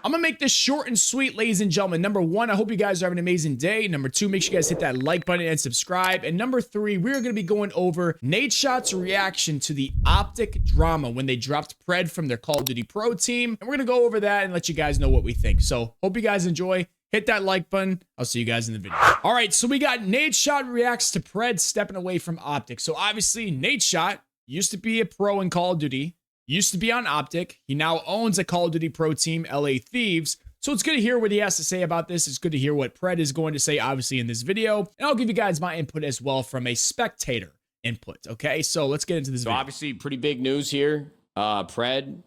I'm gonna make this short and sweet, ladies and gentlemen. Number one, I hope you guys are having an amazing day. Number two, make sure you guys hit that like button and subscribe. And number three, we're gonna be going over Nadeshot's reaction to the OpTic drama when they dropped Pred from their Call of Duty Pro team. And we're gonna go over that and let you guys know what we think. So hope you guys enjoy. Hit that like button. I'll see you guys in the video. All right, so we got Nadeshot reacts to Pred stepping away from OpTic. So obviously, Nadeshot used to be a pro in Call of Duty. Used to be on OpTic. He now owns a Call of Duty Pro team, LA Thieves. So it's good to hear what he has to say about this. It's good to hear what Pred is going to say, obviously, in this video. And I'll give you guys my input as well from a Spectator input. Okay, so let's get into this video. Obviously, pretty big news here. Pred,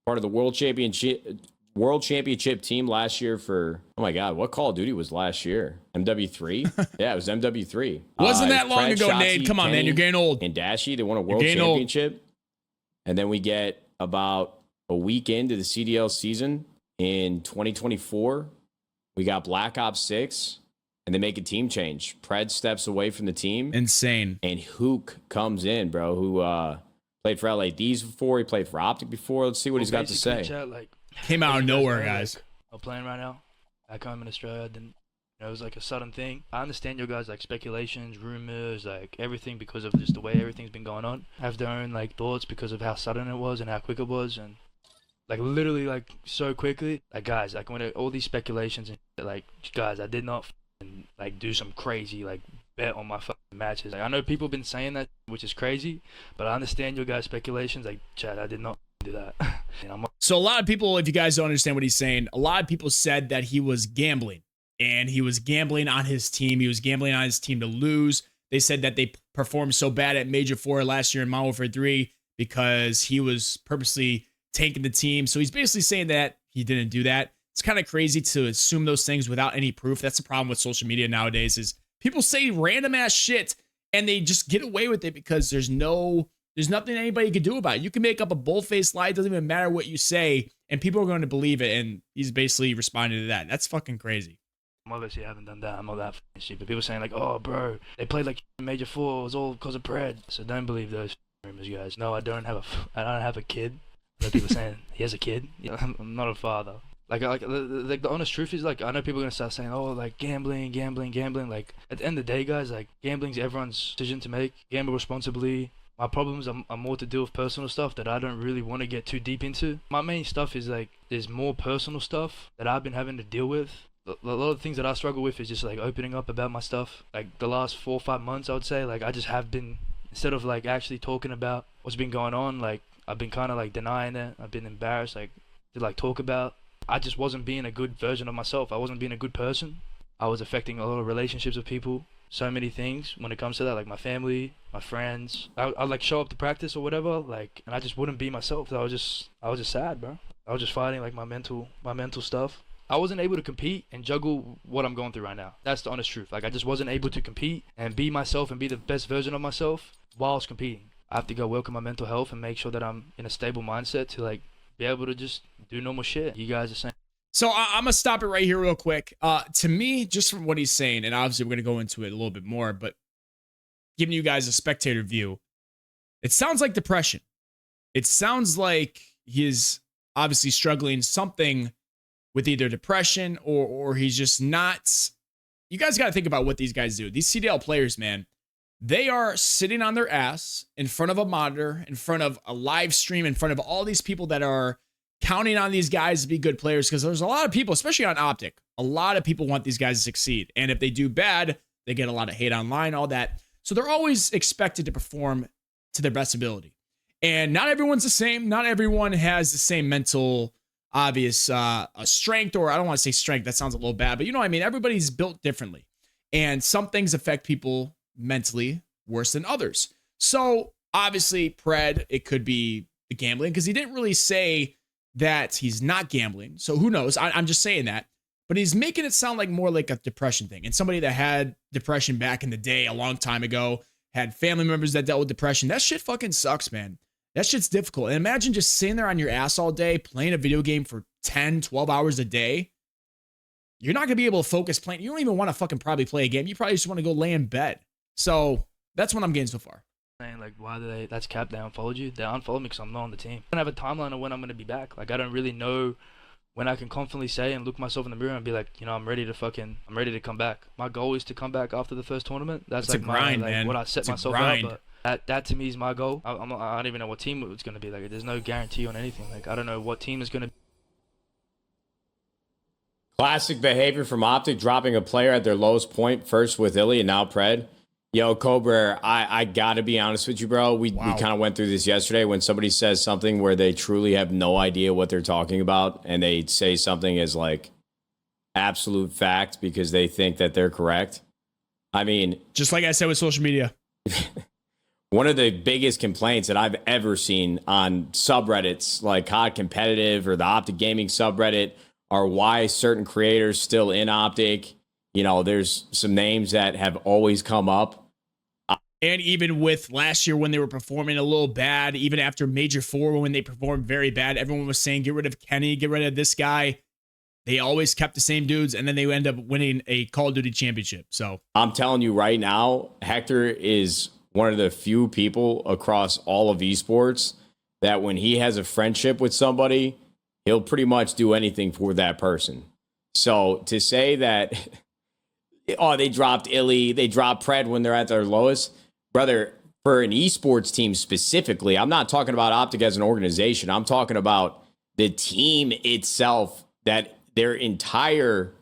part of the World Championship team last year for, oh my God, what Call of Duty was last year? MW3? Yeah, it was MW3. Wasn't that long Pred, ago, Shotzi, Nade. Come on, Kenny, man, you're getting old. And Dashy, they won a World Championship. Old. And then we get about a week into the CDL season in 2024. We got Black Ops 6, and they make a team change. Pred steps away from the team. Insane. And Huke comes in, bro, who played for LA Thieves before. He played for OpTic before. Let's see what he's got to say. Chat, like, came out of nowhere, guys. Like, I'm playing right now. Back home in Australia. Then it was like a sudden thing. I understand your guys like speculations, rumors, like everything because of just the way everything's been going on. Have their own like thoughts because of how sudden it was and how quick it was, and like literally like so quickly. Like guys, like when all these speculations and like guys, I did not like do some crazy like bet on my matches. Like, I know people have been saying that, which is crazy, but I understand your guys' speculations. Like Chad, I did not do that. So a lot of people, if you guys don't understand what he's saying, a lot of people said that he was gambling. And he was gambling on his team. He was gambling on his team to lose. They said that they performed so bad at Major 4 last year in Modern Warfare 3 because he was purposely tanking the team. So he's basically saying that he didn't do that. It's kind of crazy to assume those things without any proof. That's the problem with social media nowadays is people say random ass shit and they just get away with it because there's nothing anybody can do about it. You can make up a bull-faced lie. It doesn't even matter what you say and people are going to believe it. And he's basically responding to that. That's fucking crazy. Obviously, I haven't done that. I'm not that shit. But people saying like, "Oh, bro, they played like Major 4. It was all because of Pred." So don't believe those rumors, guys. No, I don't have a kid. Like people saying he has a kid. Yeah, I'm not a father. Like the honest truth is like I know people are gonna start saying, "Oh, like gambling." Like at the end of the day, guys, like gambling's everyone's decision to make. Gamble responsibly. My problems are more to do with personal stuff that I don't really want to get too deep into. My main stuff is like there's more personal stuff that I've been having to deal with. A lot of the things that I struggle with is just like opening up about my stuff. Like the last 4 or 5 months, I would say, like I just have been, instead of like actually talking about what's been going on, like I've been kind of like denying it. I've been embarrassed, like to like talk about. I just wasn't being a good version of myself. I wasn't being a good person. I was affecting a lot of relationships with people. So many things when it comes to that, like my family, my friends. I'd like show up to practice or whatever, like, and I just wouldn't be myself. I was just sad, bro. I was just fighting like my mental stuff. I wasn't able to compete and juggle what I'm going through right now. That's the honest truth. Like I just wasn't able to compete and be myself and be the best version of myself whilst competing. I have to go work on my mental health and make sure that I'm in a stable mindset to like be able to just do normal shit. You guys are saying. So I'm gonna stop it right here real quick. To me, just from what he's saying, and obviously we're gonna go into it a little bit more, but giving you guys a spectator view, it sounds like depression. It sounds like he's obviously struggling something with either depression or he's just not. You guys got to think about what these guys do. These CDL players, man, they are sitting on their ass in front of a monitor, in front of a live stream, in front of all these people that are counting on these guys to be good players because there's a lot of people, especially on OpTic, a lot of people want these guys to succeed. And if they do bad, they get a lot of hate online, all that. So they're always expected to perform to their best ability. And not everyone's the same. Not everyone has the same mental obvious strength, or I don't want to say strength, that sounds a little bad, but you know what I mean? Everybody's built differently. And some things affect people mentally worse than others. So obviously Pred, it could be the gambling because he didn't really say that he's not gambling. So who knows? I'm just saying that. But he's making it sound like more like a depression thing. And somebody that had depression back in the day, a long time ago, had family members that dealt with depression. That shit fucking sucks, man. That shit's difficult. And imagine just sitting there on your ass all day, playing a video game for 10, 12 hours a day. You're not going to be able to focus playing. You don't even want to fucking probably play a game. You probably just want to go lay in bed. So that's what I'm getting so far. Saying like, why do that's cap, they unfollowed you? They unfollowed me because I'm not on the team. I don't have a timeline of when I'm going to be back. Like, I don't really know when I can confidently say and look myself in the mirror and be like, you know, I'm ready to come back. My goal is to come back after the first tournament. That's like a grind, my, like, man. what I set It's a myself grind. out. But that to me is my goal. I don't even know what team it's going to be. Like, there's no guarantee on anything. Like, I don't know what team is going to. Classic behavior from OpTic, dropping a player at their lowest point, first with Illy and now Pred. Yo, Cobra, I got to be honest with you, bro. We kind of went through this yesterday. When somebody says something where they truly have no idea what they're talking about and they say something as like absolute fact because they think that they're correct. I mean, just like I said with social media. One of the biggest complaints that I've ever seen on subreddits like COD Competitive or the OpTic Gaming subreddit are why certain creators still in OpTic. You know, there's some names that have always come up. And even with last year when they were performing a little bad, even after Major 4 when they performed very bad, everyone was saying, get rid of Kenny, get rid of this guy. They always kept the same dudes, and then they end up winning a Call of Duty championship. So I'm telling you right now, Hector is one of the few people across all of esports that when he has a friendship with somebody, he'll pretty much do anything for that person. So to say that, oh, they dropped Illy, they dropped Pred when they're at their lowest, brother, for an esports team specifically, I'm not talking about OpTic as an organization. I'm talking about the team itself, that their entire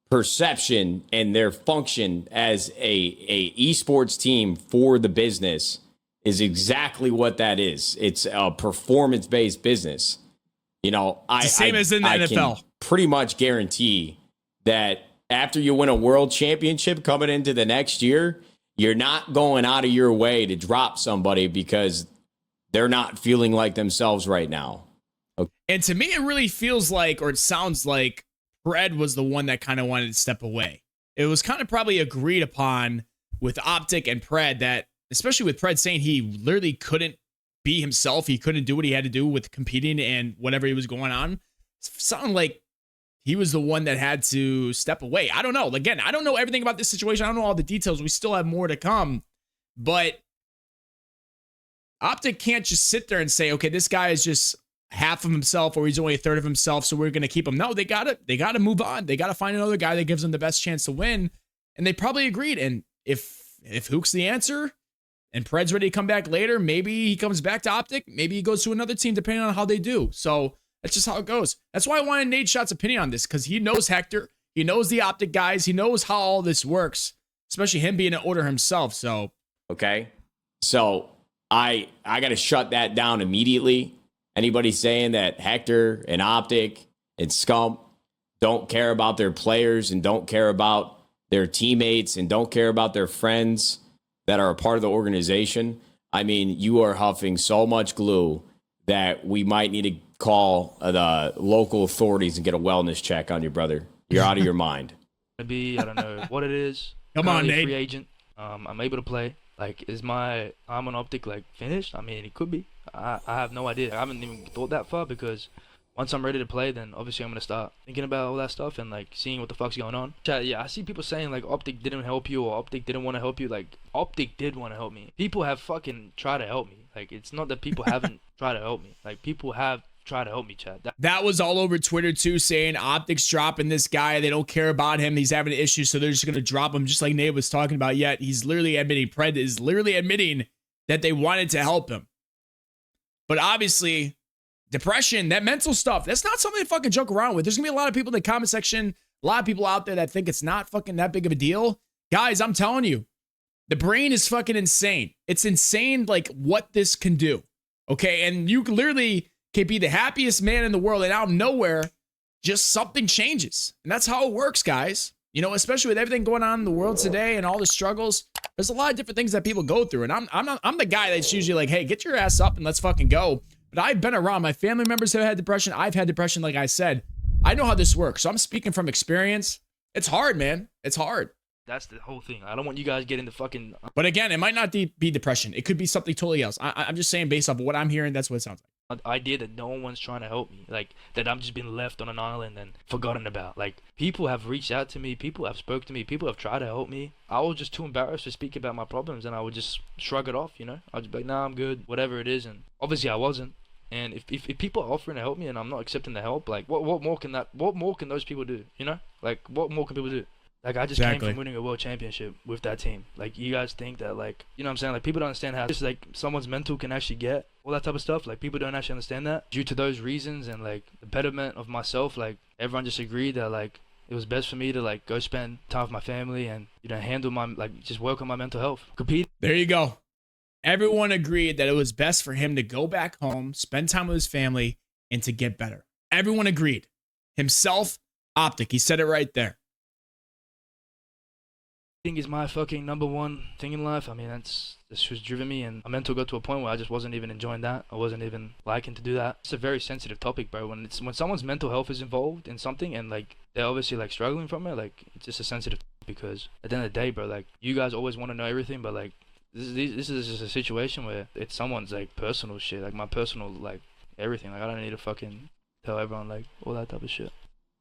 perception and their function as a esports team for the business is exactly what that is. It's a performance-based business. You know, it's the same as in the NFL. Can pretty much guarantee that after you win a world championship coming into the next year, you're not going out of your way to drop somebody because they're not feeling like themselves right now. Okay. And to me, it really feels like, or it sounds like, Pred was the one that kind of wanted to step away. It was kind of probably agreed upon with OpTic and Pred that, especially with Pred saying he literally couldn't be himself, he couldn't do what he had to do with competing and whatever he was going on. It sounded like he was the one that had to step away. I don't know. Again, I don't know everything about this situation. I don't know all the details. We still have more to come. But OpTic can't just sit there and say, okay, this guy is just half of himself or he's only a third of himself, so we're going to keep him. No, they gotta move on. They gotta find another guy that gives them the best chance to win. And they probably agreed. And if Huke's the answer and Pred's ready to come back later, maybe he comes back to OpTic, maybe he goes to another team depending on how they do. So that's just how it goes. That's why I wanted Nadeshot's opinion on this, because he knows Hector, he knows the OpTic guys, he knows how all this works, especially him being an order himself. So okay, so I got to shut that down immediately. Anybody saying that Hector and OpTic and Scump don't care about their players and don't care about their teammates and don't care about their friends that are a part of the organization, I mean, you are huffing so much glue that we might need to call the local authorities and get a wellness check on you, brother. You're out of your mind. Maybe, I don't know what it is. Come on, Nate. Free agent. I'm able to play. Like, is my time on OpTic like finished? I mean, it could be. I have no idea. I haven't even thought that far, because once I'm ready to play, then obviously I'm gonna start thinking about all that stuff and like seeing what the fuck's going on. Yeah, I see people saying like OpTic didn't help you or OpTic didn't want to help you. Like, OpTic did want to help me. People have fucking tried to help me. Like, it's not that people haven't tried to help me. Like, people have tried to help me, Chad. That was all over Twitter too, saying OpTic's dropping this guy. They don't care about him. He's having issues, so they're just gonna drop him, just like Nate was talking about. Yet he's literally admitting, Pred is literally admitting that they wanted to help him. But obviously, depression, that mental stuff, that's not something to fucking joke around with. There's gonna be a lot of people in the comment section, a lot of people out there that think it's not fucking that big of a deal. Guys, I'm telling you, the brain is fucking insane. It's insane, like, what this can do. Okay, and you literally can be the happiest man in the world, and out of nowhere, just something changes. And that's how it works, guys. You know, especially with everything going on in the world today and all the struggles, there's a lot of different things that people go through. And I'm the guy that's usually like, hey, get your ass up and let's fucking go. But I've been around. My family members have had depression. I've had depression, like I said. I know how this works. So I'm speaking from experience. It's hard, man. It's hard. That's the whole thing. I don't want you guys getting the fucking... But again, it might not be depression. It could be something totally else. I'm just saying, based off of what I'm hearing, that's what it sounds like. Idea that no one's trying to help me, like that I'm just being left on an island and forgotten about. Like, people have reached out to me, people have spoke to me, people have tried to help me. I was just too embarrassed to speak about my problems, and I would just shrug it off, you know. I'd just be like, nah, I'm good, whatever it is. And obviously I wasn't, And if people are offering to help me and I'm not accepting the help, like what more can those people do? You know, like what more can people do? Like I just came from winning a world championship with that team. Like you guys think that like, you know what I'm saying? Like people don't understand how just like someone's mental can actually get all that type of stuff. Like people don't actually understand that. Due to those reasons and like the betterment of myself, like everyone just agreed that like it was best for me to like go spend time with my family and, you know, handle my like just work on my mental health. Compete. There you go. Everyone agreed that it was best for him to go back home, spend time with his family, and to get better. Everyone agreed. Himself, OpTic. He said it right there. Is my fucking number one thing in life. I mean, that's what's driven me, and my mental got to a point where I just wasn't even enjoying that. I wasn't even liking to do that. It's a very sensitive topic, bro. When someone's mental health is involved in something and like they're obviously like struggling from it, like it's just a sensitive topic because at the end of the day, bro, like you guys always want to know everything, but like this is just a situation where it's someone's like personal shit, like my personal like everything. Like I don't need to fucking tell everyone like all that type of shit.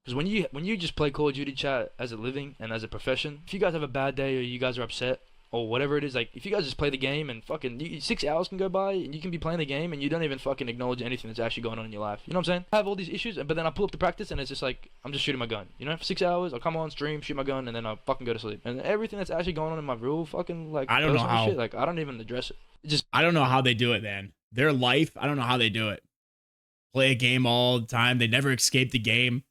Because when you just play Call of Duty chat as a living and as a profession, if you guys have a bad day or you guys are upset or whatever it is, like if you guys just play the game and fucking 6 hours can go by and you can be playing the game and you don't even fucking acknowledge anything that's actually going on in your life. You know what I'm saying? I have all these issues, but then I pull up the practice and it's just like I'm just shooting my gun. You know, for 6 hours I'll come on stream, shoot my gun, and then I'll fucking go to sleep. And everything that's actually going on in my real fucking like I don't know how. shit, like I don't even address it. I don't know how they do it, man. Their life, I don't know how they do it. Play a game all the time. They never escape the game.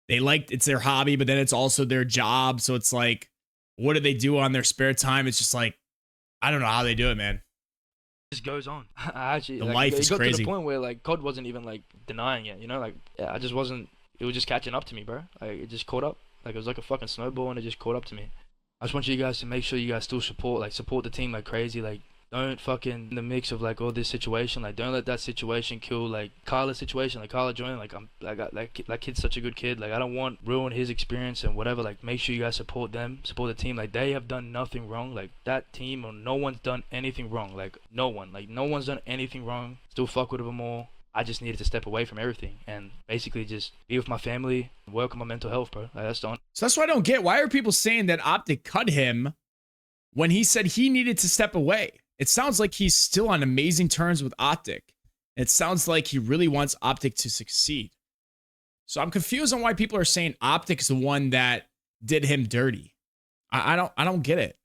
They like it's their hobby, but then it's also their job. So it's like, what do they do on their spare time? It's just like, I don't know how they do it, man. It just goes on. I actually, the like, life it is got crazy. to the point where like COD wasn't even like denying it, you know, like yeah, I just wasn't. It was just catching up to me, bro. Like it just caught up. Like it was like a fucking snowball, and it just caught up to me. I just want you guys to make sure you guys still support the team like crazy. Like don't fucking in the mix of like all this situation. Like don't let that situation kill like Kyla's situation. Like Kyla joining. Like I got that kid's such a good kid. Like I don't want ruin his experience and whatever. Like make sure you guys support them, support the team. Like they have done nothing wrong. Like that team or no one's done anything wrong. Like no one's done anything wrong. Still fuck with them all. I just needed to step away from everything and basically just be with my family, work on my mental health, bro. Like, that's the only. So that's what I don't get. Why are people saying that OpTic cut him when he said he needed to step away? It sounds like he's still on amazing terms with OpTic. It sounds like he really wants OpTic to succeed. So I'm confused on why people are saying OpTic is the one that did him dirty. I don't get it.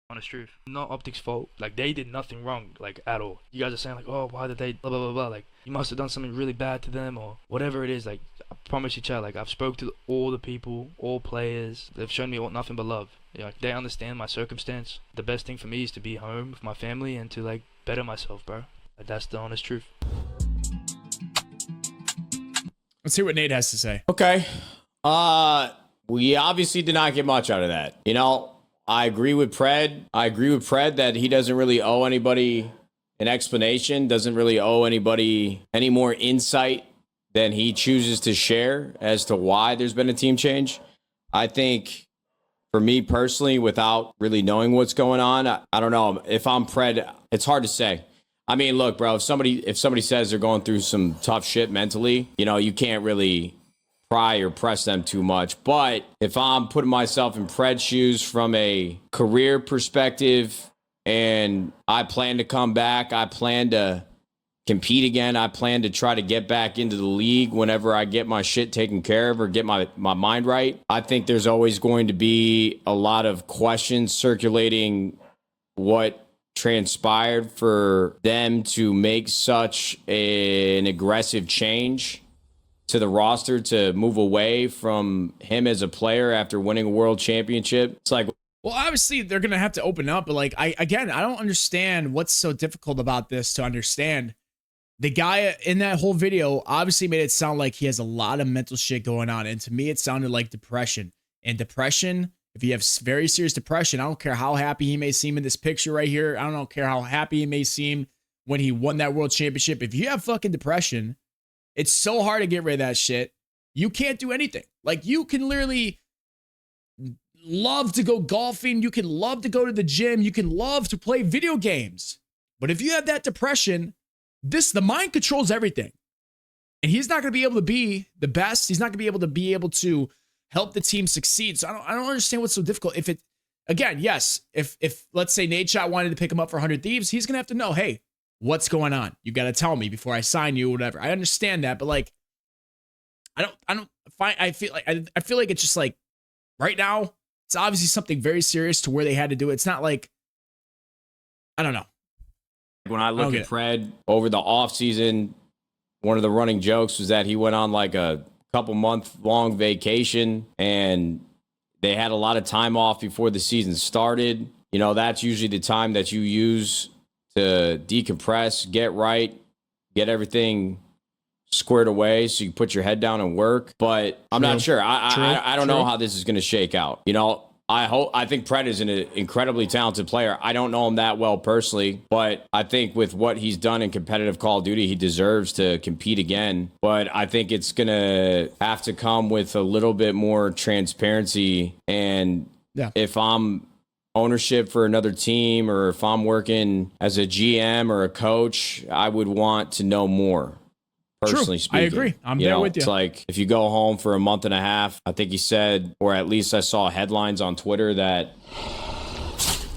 Honest truth, not OpTic's fault. Like they did nothing wrong, like at all. You guys are saying like, oh, why did they blah blah blah blah? Like you must have done something really bad to them or whatever it is. Like I promise you, chat. Like I've spoke to all the people, all players. They've shown me nothing but love. Yeah, like, they understand my circumstance. The best thing for me is to be home with my family and to like better myself, bro. Like, that's the honest truth. Let's hear what Nate has to say. Okay. We obviously did not get much out of that. You know, I agree with Pred. I agree with Pred that he doesn't really owe anybody an explanation, doesn't really owe anybody any more insight than he chooses to share as to why there's been a team change. I think for me personally, without really knowing what's going on, I don't know. If I'm Pred, it's hard to say. I mean, look, bro, if somebody says they're going through some tough shit mentally, you know, you can't really pry or press them too much. But if I'm putting myself in Pred's shoes from a career perspective and I plan to come back, I plan to compete again, I plan to try to get back into the league whenever I get my shit taken care of or get my mind right, I think there's always going to be a lot of questions circulating what transpired for them to make such an aggressive change to the roster to move away from him as a player after winning a world championship. It's like, well, obviously they're gonna have to open up, but like I don't understand what's so difficult about this to understand. The guy in that whole video obviously made it sound like he has a lot of mental shit going on, and to me it sounded like depression. And depression, if you have very serious depression, I don't care how happy he may seem in this picture right here. I don't care how happy he may seem when he won that world championship. If you have fucking depression, it's so hard to get rid of that shit. You can't do anything. Like, you can literally love to go golfing. You can love to go to the gym. You can love to play video games. But if you have that depression, the mind controls everything. And he's not going to be able to be the best. He's not going to be able to help the team succeed. So I don't understand what's so difficult. If it, again, yes, if let's say Nadeshot wanted to pick him up for 100 Thieves, he's going to have to know, hey, what's going on. You got to tell me before I sign you or whatever. I understand that, but like, I feel like it's just like right now, it's obviously something very serious to where they had to do it. It's not like, I don't know. When I look at Pred over the offseason, one of the running jokes was that he went on like a couple month long vacation and they had a lot of time off before the season started. You know, that's usually the time that you use to decompress, get right, get everything squared away so you put your head down and work. But I'm not sure. I don't know how this is going to shake out. You know, I think Pred is an incredibly talented player. I don't know him that well personally, but I think with what he's done in competitive Call of Duty, he deserves to compete again. But I think it's going to have to come with a little bit more transparency. And if I'm ownership for another team or if I'm working as a GM or a coach, I would want to know more. Personally speaking, I agree. I'm there with you. It's like if you go home for a month and a half, I think he said, or at least I saw headlines on Twitter that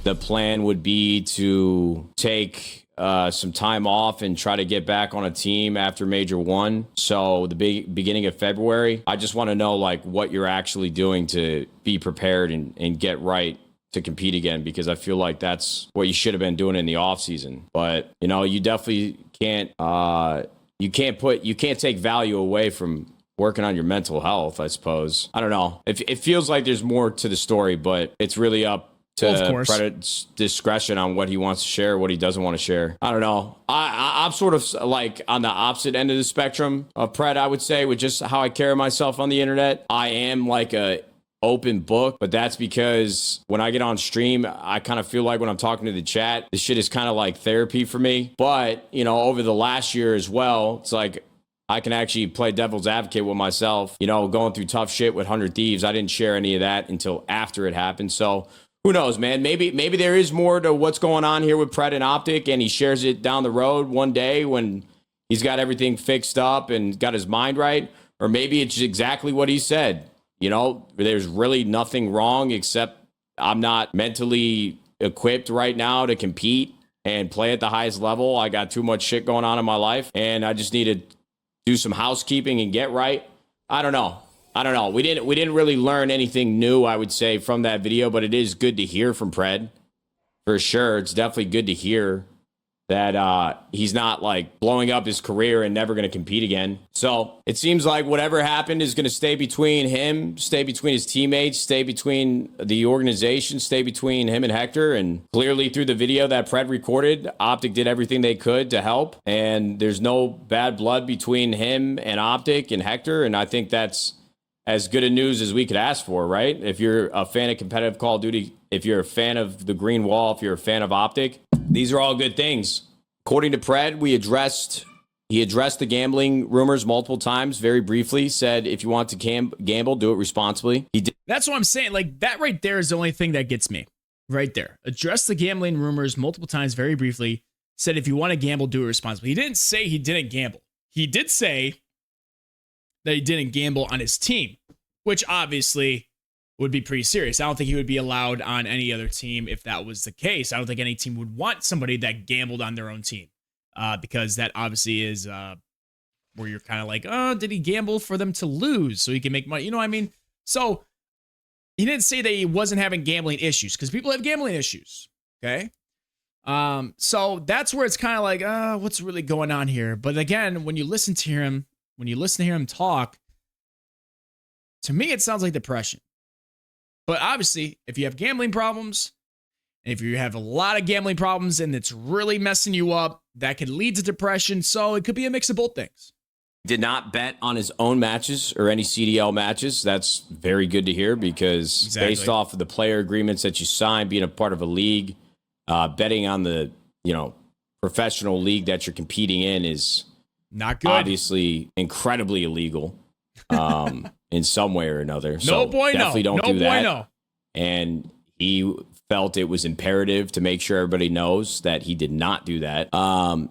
the plan would be to take some time off and try to get back on a team after Major 1. So the beginning of February, I just want to know like what you're actually doing to be prepared and get right to compete again, because I feel like that's what you should have been doing in the offseason. But, you know, you definitely can't you can't take value away from working on your mental health, I suppose. I don't know. It feels like there's more to the story, but it's really up to Pred's discretion on what he wants to share, what he doesn't want to share. I don't know. I'm sort of like on the opposite end of the spectrum of Pred, I would say, with just how I carry myself on the internet. I am like a open book, but that's because when I get on stream, I kind of feel like when I'm talking to the chat, this shit is kind of like therapy for me. But, you know, over the last year as well, it's like I can actually play devil's advocate with myself, you know, going through tough shit with 100 Thieves. I didn't share any of that until after it happened. So who knows, man? Maybe there is more to what's going on here with Pred and OpTic, and he shares it down the road one day when he's got everything fixed up and got his mind right. Or maybe it's exactly what he said. You know, there's really nothing wrong except I'm not mentally equipped right now to compete and play at the highest level. I got too much shit going on in my life, and I just need to do some housekeeping and get right. I don't know. We didn't really learn anything new, I would say, from that video, but it is good to hear from Pred. For sure. It's definitely good to hear that he's not like blowing up his career and never going to compete again. So it seems like whatever happened is going to stay between him, stay between his teammates, stay between the organization, stay between him and Hector. And clearly through the video that Pred recorded, OpTic did everything they could to help. And there's no bad blood between him and OpTic and Hector. And I think that's as good a news as we could ask for, right? If you're a fan of competitive Call of Duty, if you're a fan of the Green Wall, if you're a fan of OpTic, these are all good things. According to Pred, he addressed the gambling rumors multiple times, very briefly, said if you want to gamble, do it responsibly. He did. That's what I'm saying. Like, that right there is the only thing that gets me. Right there. Addressed the gambling rumors multiple times, very briefly, said if you want to gamble, do it responsibly. He didn't say he didn't gamble. He did say that he didn't gamble on his team, which obviously would be pretty serious. I don't think he would be allowed on any other team if that was the case. I don't think any team would want somebody that gambled on their own team, because that obviously is where you're kind of like, oh, did he gamble for them to lose so he can make money? You know what I mean? So he didn't say that he wasn't having gambling issues, because people have gambling issues, okay? So that's where it's kind of like, what's really going on here? But again, when you listen to him talk, to me, it sounds like depression. But obviously, if you have gambling problems, and if you have a lot of gambling problems and it's really messing you up, that could lead to depression. So it could be a mix of both things. Did not bet on his own matches or any CDL matches. That's very good to hear, because based off of the player agreements that you sign, being a part of a league, betting on the, professional league that you're competing in is not good. Obviously incredibly illegal. In some way or another. So definitely don't do that. And he felt it was imperative to make sure everybody knows that he did not do that.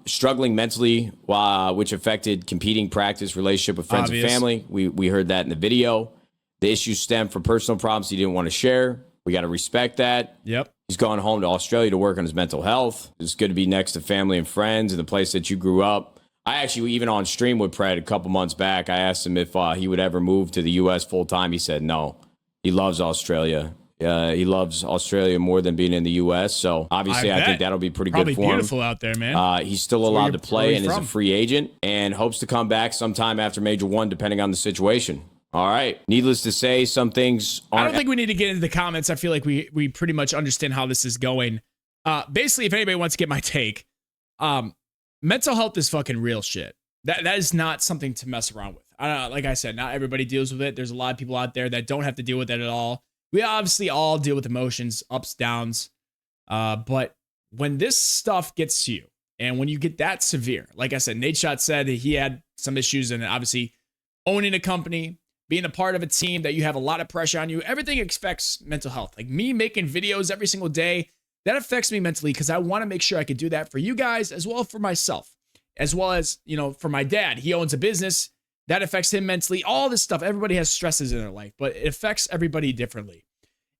Struggling mentally, which affected competing practice, relationship with friends and family. We heard that in the video. The issues stemmed from personal problems he didn't want to share. We got to respect that. Yep. He's gone home to Australia to work on his mental health. It's good to be next to family and friends in the place that you grew up. I actually, even on stream with Pred a couple months back, I asked him if he would ever move to the U.S. full time. He said no. He loves Australia. He loves Australia more than being in the U.S. So obviously, I think that'll be pretty Probably good for him. Beautiful out there, man. He's still allowed to play and is a free agent and hopes to come back sometime after Major 1, depending on the situation. All right. Needless to say, some things aren't... I don't think we need to get into the comments. I feel like we pretty much understand how this is going. Basically, if anybody wants to get my take, mental health is fucking real shit. That is not something to mess around with. Like I said, not everybody deals with it. There's a lot of people out there that don't have to deal with it at all. We obviously all deal with emotions, ups, downs. But when this stuff gets to you, and when you get that severe, like I said, Nadeshot said that he had some issues, and obviously owning a company, being a part of a team that you have a lot of pressure on you, everything affects mental health. Like me making videos every single day, that affects me mentally because I want to make sure I could do that for you guys as well as for myself. As well as, for my dad. He owns a business. That affects him mentally. All this stuff. Everybody has stresses in their life, but it affects everybody differently.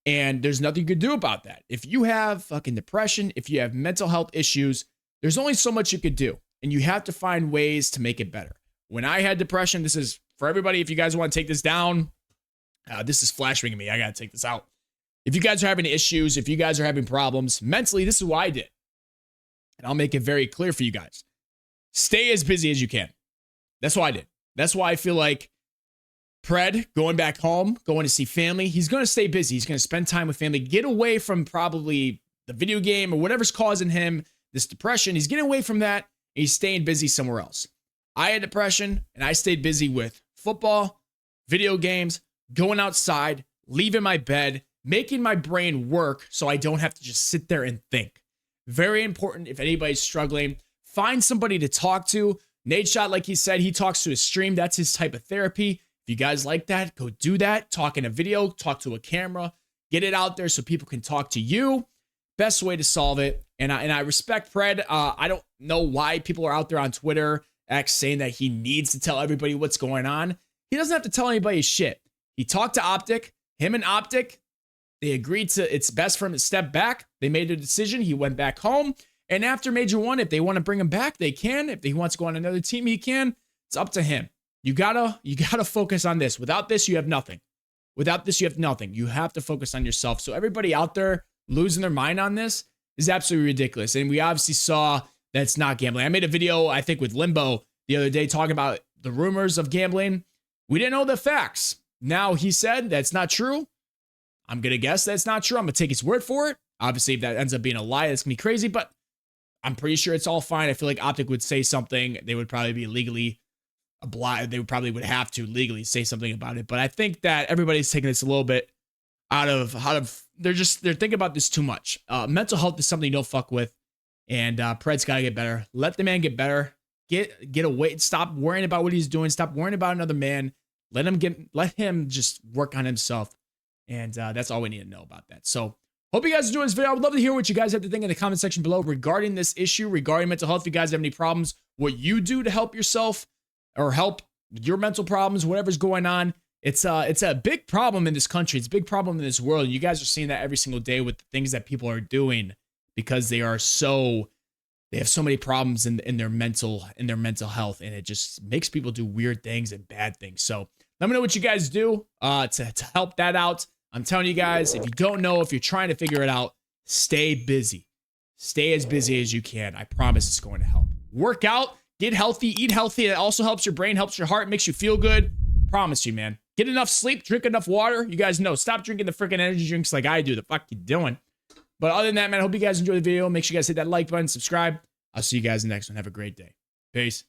And there's nothing you can do about that. If you have fucking depression, if you have mental health issues, there's only so much you could do. And you have to find ways to make it better. When I had depression, this is for everybody. If you guys want to take this down, this is flashing at me. I got to take this out. If you guys are having issues, if you guys are having problems mentally, this is what I did. And I'll make it very clear for you guys. Stay as busy as you can. That's what I did. That's why I feel like Pred going back home, going to see family, he's going to stay busy. He's going to spend time with family, get away from probably the video game or whatever's causing him this depression. He's getting away from that. And he's staying busy somewhere else. I had depression and I stayed busy with football, video games, going outside, leaving my bed, making my brain work so I don't have to just sit there and think. Very important if anybody's struggling. Find somebody to talk to. Nadeshot, like he said, he talks to his stream. That's his type of therapy. If you guys like that, go do that. Talk in a video, talk to a camera, get it out there so people can talk to you. Best way to solve it. And I respect Pred. I don't know why people are out there on Twitter X saying that he needs to tell everybody what's going on. He doesn't have to tell anybody shit. He talked to OpTic. Him and OpTic, they agreed to it's best for him to step back. They made a decision. He went back home. And after Major 1, if they want to bring him back, they can. If he wants to go on another team, he can. It's up to him. You gotta focus on this. Without this, you have nothing. Without this, you have nothing. You have to focus on yourself. So everybody out there losing their mind on this is absolutely ridiculous. And we obviously saw that it's not gambling. I made a video, I think, with Limbo the other day talking about the rumors of gambling. We didn't know the facts. Now he said that's not true. I'm going to guess that's not true. I'm going to take his word for it. Obviously, if that ends up being a lie, that's going to be crazy. But I'm pretty sure it's all fine. I feel like OpTic would say something. They would probably be legally obliged. They would have to legally say something about it. But I think that everybody's taking this a little bit out of they're thinking about this too much. Mental health is something you don't fuck with. And Pred's got to get better. Let the man get better. Get away. Stop worrying about what he's doing. Stop worrying about another man. Let him just work on himself. And that's all we need to know about that. So hope you guys are doing this video. I would love to hear what you guys have to think in the comment section below regarding this issue, regarding mental health. If you guys have any problems, what you do to help yourself or help your mental problems, whatever's going on. It's a big problem in this country. It's a big problem in this world. You guys are seeing that every single day with the things that people are doing because they have so many problems in their mental health, and it just makes people do weird things and bad things. So let me know what you guys do to help that out. I'm telling you guys, if you don't know, if you're trying to figure it out, stay busy. Stay as busy as you can. I promise it's going to help. Work out, get healthy, eat healthy. It also helps your brain, helps your heart, makes you feel good. Promise you, man. Get enough sleep, drink enough water. You guys know, stop drinking the freaking energy drinks like I do. The fuck you doing? But other than that, man, I hope you guys enjoy the video. Make sure you guys hit that like button, subscribe. I'll see you guys in the next one. Have a great day. Peace.